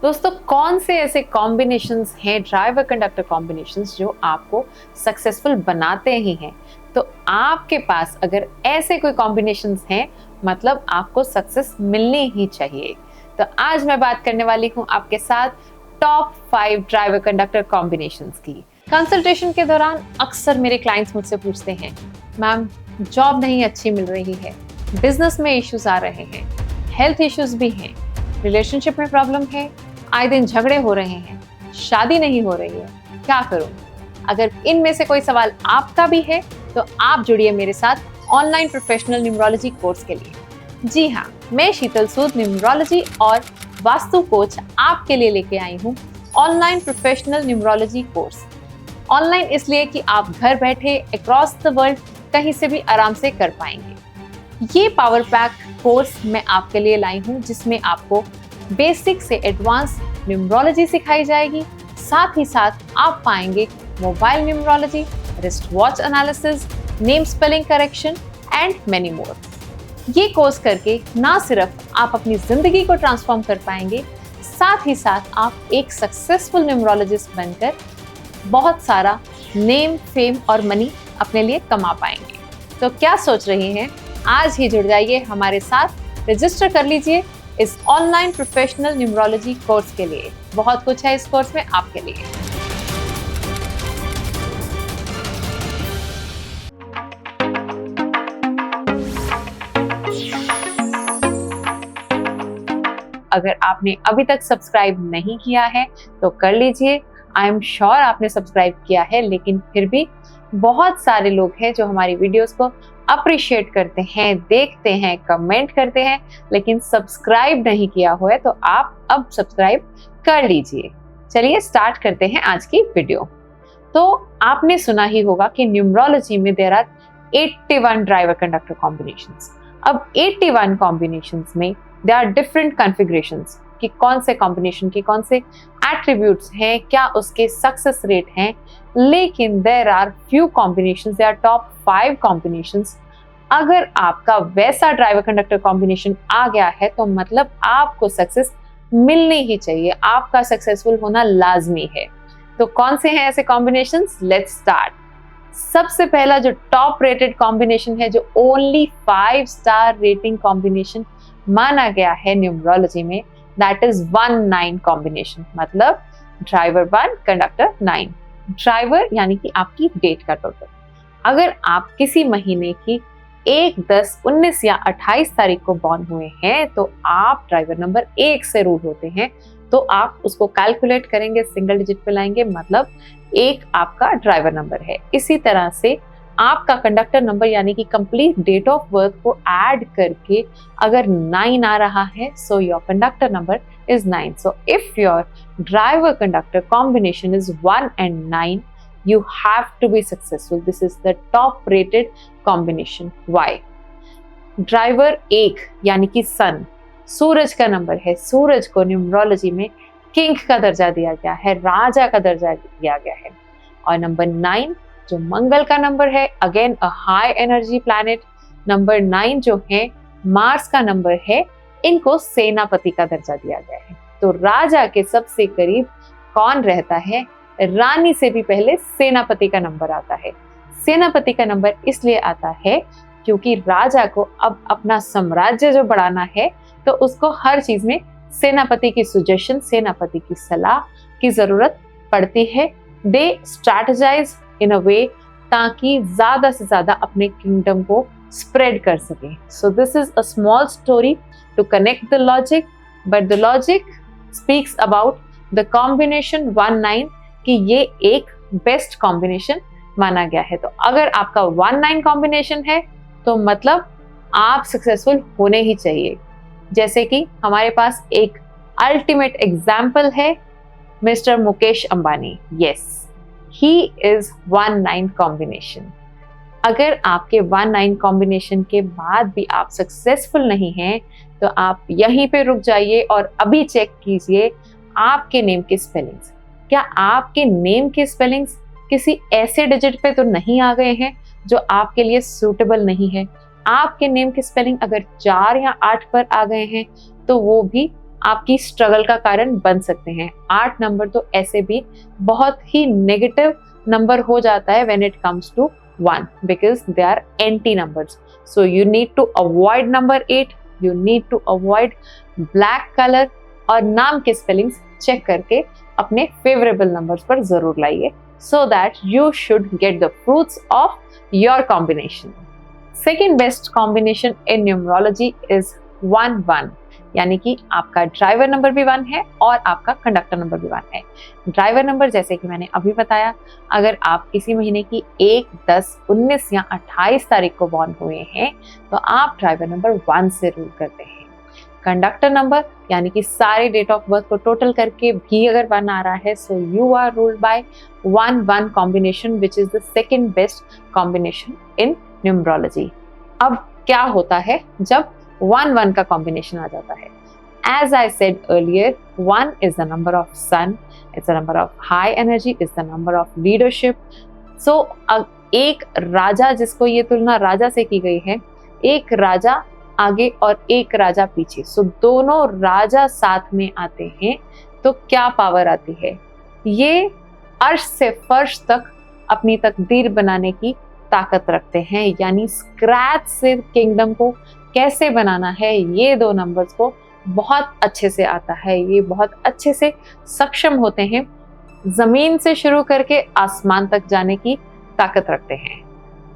दोस्तों, कौन से ऐसे कॉम्बिनेशंस हैं, ड्राइवर कंडक्टर कॉम्बिनेशंस, जो आपको सक्सेसफुल बनाते ही हैं? तो आपके पास अगर ऐसे कोई कॉम्बिनेशंस हैं, मतलब आपको सक्सेस मिलनी ही चाहिए। तो आज मैं बात करने वाली हूं आपके साथ टॉप 5 ड्राइवर कंडक्टर कॉम्बिनेशंस की। कंसल्टेशन के दौरान अक्सर मेरे क्लाइंट्स मुझसे पूछते हैं, मैम जॉब नहीं अच्छी मिल रही है, बिजनेस में इश्यूज आ रहे हैं, हेल्थ इश्यूज भी हैं, रिलेशनशिप में प्रॉब्लम है, आए दिन झगड़े हो रहे हैं, शादी नहीं हो रही है, क्या करूं? अगर इनमें से कोई सवाल आपका भी है तो आप जुड़िए मेरे साथ ऑनलाइन प्रोफेशनल न्यूमरोलॉजी कोर्स के लिए। जी हाँ, मैं शीतल सूद न्यूमरोलॉजी और वास्तु कोच आपके लिए लेके आई हूँ online professional numerology course. Online इसलिए कि आप घर बैठे अक्रॉस द वर्ल्ड कहीं से भी आराम से कर पाएंगे। ये पावर पैक कोर्स मैं आपके लिए लाई हूँ, जिसमें आपको बेसिक से एडवांस न्यूमरोलॉजी सिखाई जाएगी। साथ ही साथ आप पाएंगे mobile numerology, wrist watch analysis, name spelling correction and many more. ये कोर्स करके ना सिर्फ आप अपनी जिंदगी को ट्रांसफॉर्म कर पाएंगे, साथ ही साथ आप एक सक्सेसफुल न्यूमरोलॉजिस्ट बनकर बहुत सारा नेम, फेम और मनी अपने लिए कमा पाएंगे। तो क्या सोच रही हैं? आज ही जुड़ जाइए हमारे साथ, रजिस्टर कर लीजिए इस ऑनलाइन प्रोफेशनल न्यूमरोलॉजी कोर्स के लिए। बहुत कुछ है इस कोर्स में आपके लिए। अगर आपने अभी तक सब्सक्राइब नहीं किया है तो कर लीजिए। आई एम श्योर आपने सब्सक्राइब किया है, लेकिन फिर भी बहुत सारे लोग हैं जो हमारी वीडियोस को अप्रिशिएट करते हैं, देखते हैं, कमेंट करते हैं, लेकिन सब्सक्राइब नहीं किया हुआ है, तो आप अब सब्सक्राइब कर लीजिए। चलिए स्टार्ट करते हैं आज की वीडियो। तो आपने सुना ही होगा कि न्यूमरोलॉजी में there are 81 driver conductor combinations. अब 81 कॉम्बिनेशंस में देयर आर डिफरेंट कॉन्फ़िगरेशंस कि कौन से कॉम्बिनेशन के कौन से एट्रीब्यूट्स हैं, क्या उसके सक्सेस रेट हैं। लेकिन there are few combinations, there are top 5 combinations. अगर आपका वैसा ड्राइवर कंडक्टर कॉम्बिनेशन आ गया है तो मतलब आपको सक्सेस मिलनी ही चाहिए, आपका सक्सेसफुल होना लाजमी है। तो कौन से हैं ऐसे कॉम्बिनेशंस? Let's start. सबसे पहला जो टॉप रेटेड कॉम्बिनेशन है, जो ओनली 5 स्टार रेटिंग कॉम्बिनेशन माना गया है न्यूमरोलॉजी में, दैट इज 1-9 कॉम्बिनेशन। मतलब ड्राइवर 1, कंडक्टर 9। ड्राइवर यानी कि आपकी डेट का टोटल। अगर आप किसी महीने की 1, 10, 19 या 28 तारीख को बॉर्न हुए हैं तो आप ड्राइवर नंबर 1 से रूल होते हैं। तो आप उसको कैलकुलेट करेंगे, सिंगल डिजिट पे लाएंगे, मतलब 1 आपका ड्राइवर नंबर है। इसी तरह से आपका कंडक्टर नंबर यानी कि कंप्लीट डेट ऑफ बर्थ को ऐड करके अगर 9 आ रहा है, so your conductor number is 9। So if your driver conductor combination is 1 and 9, you have to be successful. This is the top rated combination. Why? Driver 1 यानी कि सन, सूरज का number है। सूरज को न्यूमरोलॉजी में किंग का दर्जा दिया गया है, राजा का दर्जा दिया गया है। और नंबर 9 जो मंगल का नंबर है, again a high energy planet. Number 9 जो है मार्स का नंबर है, इनको सेनापति का दर्जा दिया गया है। तो राजा के सबसे करीब कौन रहता है? रानी से भी पहले सेनापति का नंबर आता है। सेनापति का नंबर इसलिए आता है क्योंकि राजा को अब अपना साम्राज्य जो बढ़ाना है, तो उसको हर चीज में सेनापति की सजेशन, सेनापति की सलाह की जरूरत पड़ती है। दे स्ट्रैटेजाइज इन अ वे ताकि ज्यादा से ज्यादा अपने किंगडम को स्प्रेड कर सके। So this is a small story to connect the logic, but the logic speaks about the combination 1-9 कि ये एक बेस्ट कॉम्बिनेशन माना गया है। तो अगर आपका 1-9 कॉम्बिनेशन है तो मतलब आप सक्सेसफुल होने ही चाहिए। जैसे कि हमारे पास एक अल्टीमेट एग्जाम्पल है, mister Mukesh Ambani. Yes, he is 1-9 combination. अगर आपके 1-9 कॉम्बिनेशन के बाद भी आप सक्सेसफुल नहीं हैं तो आप यहीं पे रुक जाइए और अभी चेक कीजिए आपके नेम के स्पेलिंग्स। क्या आपके नेम के स्पेलिंग्स किसी ऐसे डिजिट पे तो नहीं आ गए हैं जो आपके लिए सूटेबल नहीं है? आपके नेम की स्पेलिंग अगर 4 या 8 पर आ गए हैं तो वो भी आपकी स्ट्रगल का कारण बन सकते हैं। 8 नंबर तो ऐसे भी बहुत ही नेगेटिव नंबर हो जाता है when it comes to 1 because they are empty numbers. So you need to avoid number 8, you need to avoid black color और नाम के स्पेलिंग्स चेक करके अपने फेवरेबल नंबर्स पर जरूर लाइए so that you should get the fruits of your combination. Second best combination in numerology is 1-1, यानी कि आपका ड्राइवर नंबर भी 1 है और आपका कंडक्टर नंबर भी 1 है। ड्राइवर नंबर जैसे कि मैंने अभी बताया, अगर आप किसी महीने की 1, 10, 19 या 28 तारीख को बॉर्न हुए हैं तो आप ड्राइवर नंबर 1 से रूल करते हैं। कंडक्टर नंबर यानी कि सारे डेट ऑफ बर्थ को टोटल करके भी अगर 1 आ रहा है so you are ruled by 1-1 combination which is the second best combination in numerology. अब क्या होता है जब 1-1 का कॉम्बिनेशन आ जाता है? As I said earlier, 1 is the number of sun, it's the number of high energy, it's the number of leadership. So एक राजा, जिसको ये तुलना राजा से की गई है, एक राजा आगे और एक राजा पीछे, सो दोनों राजा साथ में आते हैं तो क्या पावर आती है? ये अर्श से फर्श तक अपनी तकदीर बनाने की ताकत रखते हैं, यानी स्क्रैच से किंगडम को कैसे बनाना है ये दो नंबर्स को बहुत अच्छे से आता है। ये बहुत अच्छे से सक्षम होते हैं, जमीन से शुरू करके आसमान तक जाने की ताकत रखते हैं।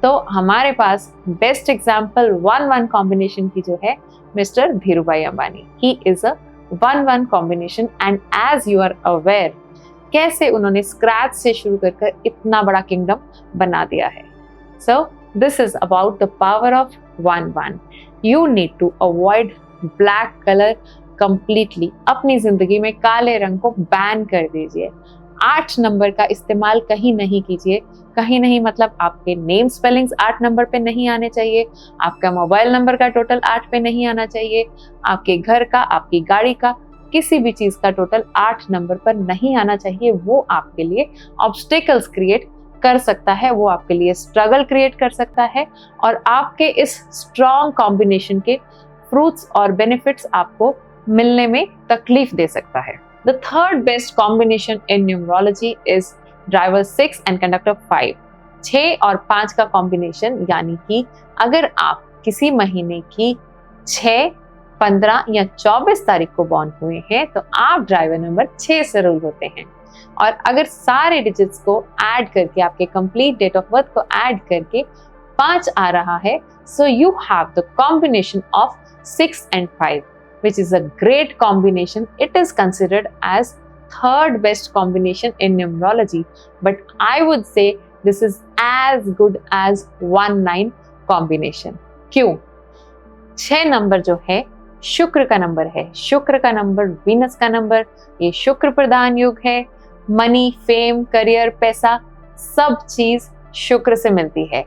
तो हमारे पास बेस्ट एग्जाम्पल 1-1 कॉम्बिनेशन की जो है mister Dhirubhai Ambani. He is a 1-1 combination and as you are aware कैसे उन्होंने स्क्रैच से शुरू कर इतना बड़ा किंगडम बना दिया है। So this is about the power of 1-1। You need to avoid black colour completely. अपनी जिंदगी में काले रंग को बैन कर दीजिए। 8 नंबर का इस्तेमाल कहीं नहीं कीजिए। कहीं नहीं मतलब आपके नेम स्पेलिंग्स 8 नंबर पे नहीं आने चाहिए, आपका मोबाइल नंबर का टोटल 8 पे नहीं आना चाहिए, आपके घर का, आपकी गाड़ी का, किसी भी चीज का टोटल 8 नंबर पर नहीं आना चाहिए। वो आपके लिए ऑब्स्टेकल्स क्रिएट कर सकता है, वो आपके लिए स्ट्रगल क्रिएट कर सकता है और आपके इस स्ट्रॉन्ग कॉम्बिनेशन के फ्रूट्स और बेनिफिट्स आपको मिलने में तकलीफ दे सकता है। The third best combination in numerology is driver 6 and conductor 5। 6 और 5 का कॉम्बिनेशन, यानी कि अगर आप किसी महीने की 6, 15 या 24 तारीख को बॉर्न हुए हैं तो आप ड्राइवर नंबर 6 से रूल होते हैं। और अगर सारे डिजिट्स को ऐड करके, आपके कंप्लीट डेट ऑफ बर्थ को ऐड करके 5 आ रहा है, so you have the combination of 6 and 5, which is a great combination. It is considered as third best combination in numerology, but I would say this is as good as 1-9 combination. क्यों? 6 number जो है शुक्र का number है। शुक्र का number Venus का number, ये शुक्र प्रधान युग है। मनी, फेम, करियर, पैसा सब चीज शुक्र से मिलती है।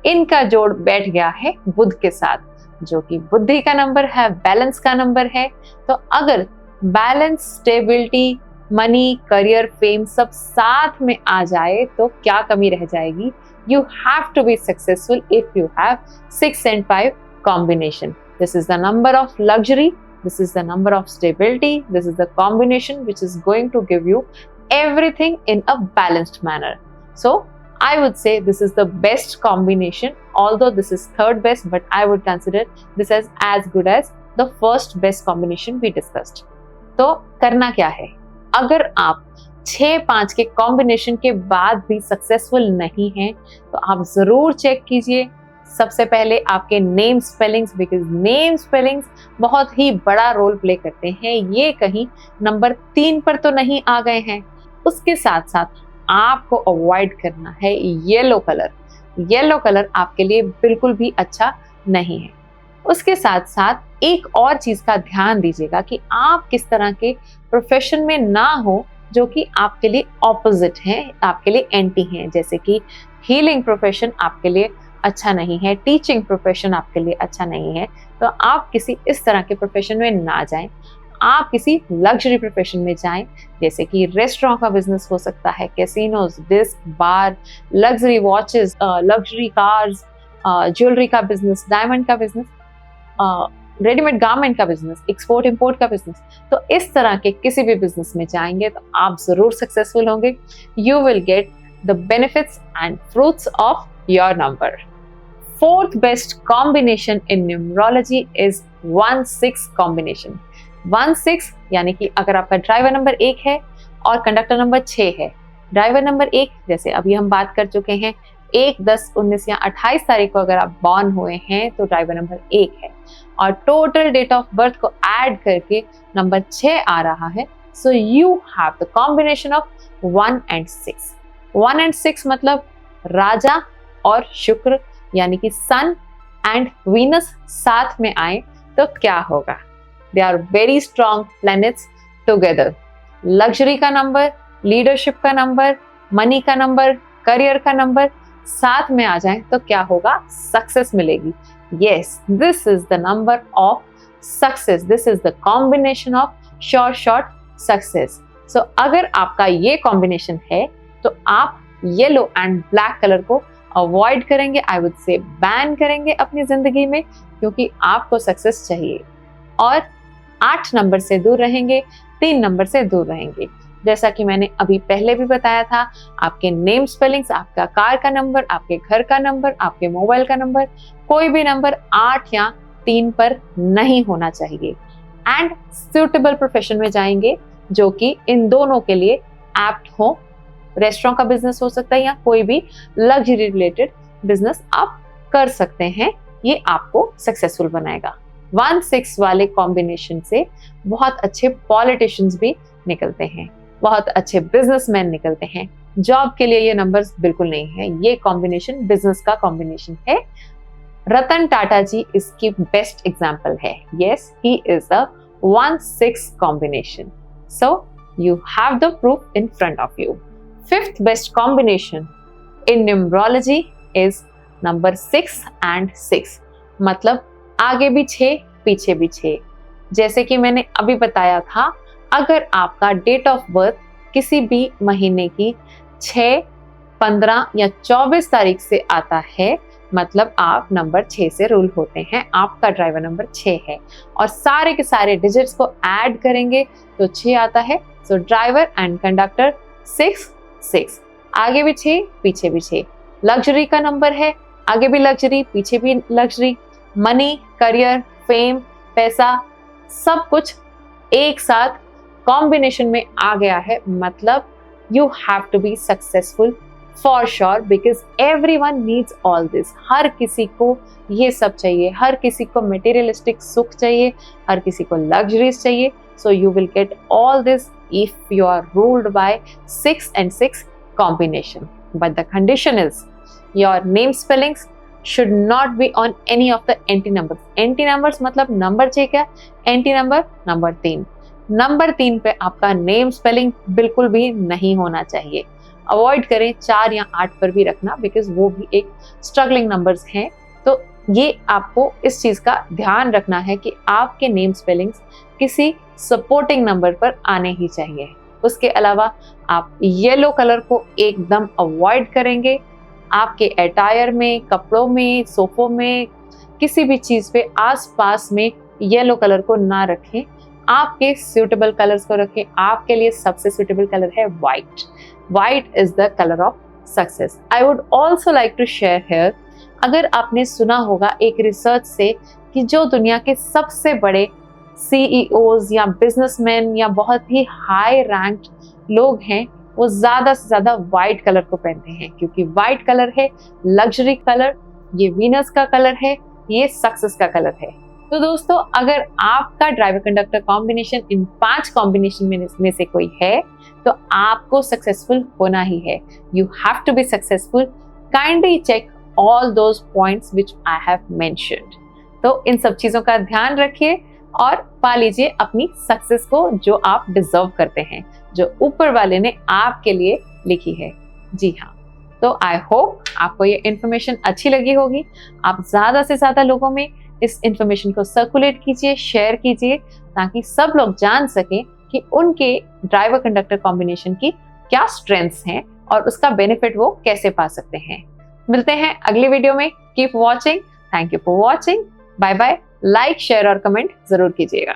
इनका जोड़ बैठ गया है बुध के साथ, जो कि बुद्धि का नंबर है, बैलेंस का नंबर है। तो अगर balance, stability, money, career, fame सब साथ में आ जाए तो क्या कमी रह जाएगी? You have to be successful if you have 6 and 5 combination. This is the number of luxury, this is the number of stability, this is the combination which is going to give you everything in a balanced manner. So I would say this is the best combination, although this is third best, but I would consider this as good as the first best combination we discussed. तो करना क्या है? अगर आप 6-5 के combination के बाद भी सक्सेसफुल नहीं हैं तो आप जरूर चेक कीजिए सबसे पहले आपके name spellings, because name spellings बहुत ही बड़ा रोल प्ले करते हैं। ये कहीं नंबर 3 पर तो नहीं आ गए हैं। उसके साथ साथ आपको अवॉइड करना है येलो कलर। येलो कलर आपके लिए बिल्कुल भी अच्छा नहीं है। उसके साथ साथ एक और चीज का ध्यान दीजिएगा कि आप किस तरह के प्रोफेशन में ना हो जो कि आपके लिए ऑपोजिट हैं, आपके लिए एंटी हैं। जैसे कि हीलिंग प्रोफेशन आपके लिए अच्छा नहीं है, टीचिंग प्रोफेशन आपके लिए अच्छा नहीं है, तो आप किसी इस तरह के प्रोफेशन में ना जाएं। आप किसी लग्जरी प्रोफेशन में जाएं, जैसे कि रेस्टोरेंट का बिजनेस हो सकता है, casinos, disc bar, luxury watches, luxury cars, jewellery का बिजनेस, डायमंड का बिजनेस, रेडीमेड गारमेंट का बिजनेस, एक्सपोर्ट इंपोर्ट का बिजनेस, तो इस तरह के किसी भी बिजनेस में जाएंगे तो आप जरूर सक्सेसफुल होंगे. You will get the benefits and fruits of your number. Fourth best combination in numerology is 1-6 combination. 1-6 यानी कि अगर आपका ड्राइवर नंबर 1 है और कंडक्टर नंबर 6 है. ड्राइवर नंबर 1 जैसे अभी हम बात कर चुके हैं 1, 10, 19 या 28 तारीख को अगर आप बॉर्न हुए हैं तो ड्राइवर नंबर 1 है और टोटल डेट ऑफ बर्थ को ऐड करके नंबर 6 आ रहा है. So you have the combination of 1 and 6. 1 and 6 मतलब राजा और शुक्र यानी कि सन एंड वीनस साथ में आए तो क्या होगा. They are very strong planets together. Luxury का नंबर, लीडरशिप का नंबर, मनी का नंबर, करियर का नंबर साथ में आ जाए तो क्या होगा, सक्सेस मिलेगी. Yes, this is the number of success. This is the combination of sure short success. So अगर आपका ये कॉम्बिनेशन है तो आप येलो एंड ब्लैक कलर को अवॉइड करेंगे, आई वुड से बैन करेंगे अपनी जिंदगी में, क्योंकि आपको सक्सेस चाहिए. और 8 नंबर से दूर रहेंगे, 3 नंबर से दूर रहेंगे. जैसा कि मैंने अभी पहले भी बताया था, आपके नेम स्पेलिंग्स, आपका कार का नंबर, आपके घर का नंबर, आपके मोबाइल का नंबर, कोई भी नंबर 8 या 3 पर नहीं होना चाहिए. एंड सूटेबल प्रोफेशन में जाएंगे जो कि इन दोनों के लिए एप्ट हो. रेस्टोरेंट का बिजनेस हो सकता है या कोई भी लग्जरी रिलेटेड बिजनेस आप कर सकते हैं. ये आपको सक्सेसफुल बनाएगा. 1-6 वाले कॉम्बिनेशन से बहुत अच्छे पॉलिटिशियंस भी निकलते हैं, बहुत अच्छे बिजनेसमैन निकलते हैं. जॉब के लिए ये नंबर्स बिल्कुल नहीं है. ये कॉम्बिनेशन बिजनेस का कॉम्बिनेशन है. रतन टाटा जी इसकी बेस्ट एग्जाम्पल है. Yes, he is a 1-6 combination. So you have the proof in front of you. Fifth best combination in numerology is number 6 and 6. मतलब आगे भी 6, पीछे भी 6. जैसे कि मैंने अभी बताया था, अगर आपका डेट ऑफ बर्थ किसी भी महीने की 6, 15 या 24 तारीख से आता है, मतलब आप नंबर 6 से रूल होते हैं. आपका ड्राइवर नंबर 6 है और सारे के सारे डिजिट्स को ऐड करेंगे तो 6 आता है. सो ड्राइवर एंड कंडक्टर 6. आगे भी 6, पीछे भी 6. लग्जरी का नंबर है, आगे भी लग्जरी, पीछे भी लग्जरी. मनी, करियर, फेम, पैसा, सब कुछ एक साथ कॉम्बिनेशन में आ गया है. मतलब you have to be successful for sure, because everyone needs all this. हर किसी को ये सब चाहिए, हर किसी को मटेरियलिस्टिक सुख चाहिए, हर किसी को लग्जरीज चाहिए. So you will get all this if you are ruled by 6 and 6 combination. But the condition is your name spellings should not be on any of the anti numbers. Anti numbers मतलब number 6 क्या, anti number number 3. Number 3 पे आपका name spelling बिल्कुल भी नहीं होना चाहिए. Avoid करें 4 या 8 पर भी रखना, बिकॉज वो भी एक स्ट्रगलिंग नंबर्स हैं. तो ये आपको इस चीज का ध्यान रखना है कि आपके नेम स्पेलिंग्स किसी सपोर्टिंग नंबर पर आने ही चाहिए. उसके अलावा आप येलो कलर को एकदम अवॉइड करेंगे. आपके अटायर में, कपड़ों में, सोफों में, किसी भी चीज पे आसपास में येलो कलर को ना रखें. आपके सूटेबल कलर्स को रखें. आपके लिए सबसे सूटेबल कलर है white. White is the colour of success. I would also like to share here, अगर आपने सुना होगा एक रिसर्च से कि जो दुनिया के सबसे बड़े CEOs या बिजनेसमैन या बहुत ही हाई रैंक्ड लोग हैं, वो ज्यादा से ज्यादा व्हाइट कलर को पहनते हैं, क्योंकि व्हाइट कलर है लग्जरी कलर, ये वीनस का कलर है, ये सक्सेस का कलर है. तो दोस्तों, अगर आपका ड्राइवर कंडक्टर कॉम्बिनेशन इन 5 कॉम्बिनेशन में से कोई है तो आपको सक्सेसफुल होना ही है. You have to be successful. Kindly check all those points which I have mentioned. तो इन सब चीजों का ध्यान रखिए और पा लीजिए अपनी सक्सेस को जो आप डिजर्व करते हैं, जो ऊपर वाले ने आपके लिए लिखी है. जी हाँ, तो आई होप आपको ये इन्फॉर्मेशन अच्छी लगी होगी. आप ज्यादा से ज्यादा लोगों में इस इन्फॉर्मेशन को सर्कुलेट कीजिए, शेयर कीजिए, ताकि सब लोग जान सकें कि उनके ड्राइवर कंडक्टर कॉम्बिनेशन की क्या स्ट्रेंथ्स हैं और उसका बेनिफिट वो कैसे पा सकते हैं. मिलते हैं अगली वीडियो में. Keep watching. Thank you for watching. Bye bye. Like, share और कमेंट जरूर कीजिएगा।